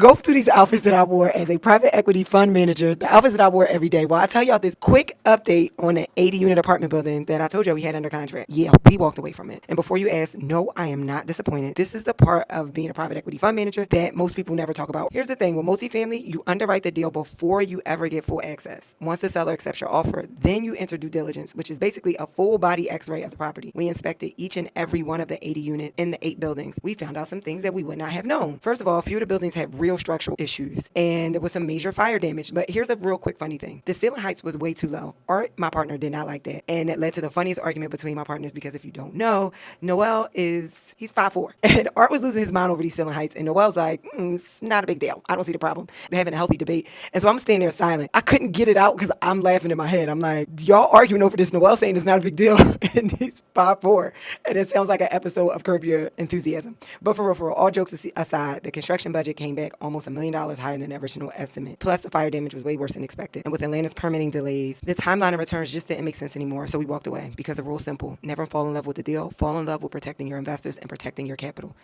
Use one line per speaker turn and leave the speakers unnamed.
Go through these outfits that I wore as a private equity fund manager, the outfits that I wore every day. Well, I tell y'all this quick update on the 80 unit apartment building that I told you we had under contract. Yeah, we walked away from it. And before you ask, no, I am not disappointed. This is the part of being a private equity fund manager that most people never talk about. Here's the thing with multifamily, you underwrite the deal before you ever get full access. Once the seller accepts your offer, then you enter due diligence, which is basically a full body x-ray of the property. We inspected each and every one of the 80 units in the 8 buildings. We found out some things that we would not have known. First of all, a few of the buildings had real structural issues and there was some major fire damage. But here's a real quick funny thing. The ceiling heights was way too low. Art, my partner, did not like that. And it led to the funniest argument between my partners because if you don't know, Noel he's 5'4". And Art was losing his mind over these ceiling heights. And Noel's like, it's not a big deal. I don't see the problem. They're having a healthy debate. And so I'm standing there silent. I couldn't get it out because I'm laughing in my head. I'm like, y'all arguing over this. Noel saying it's not a big deal. And he's 5'4". And it sounds like an episode of Curb Your Enthusiasm. But for real, all jokes aside, the construction budget came back almost $1 million higher than the original estimate. Plus, the fire damage was way worse than expected. And with Atlanta's permitting delays, the timeline of returns just didn't make sense anymore. So we walked away because the rule's simple. Never fall in love with the deal. Fall in love with protecting your investors and protecting your capital.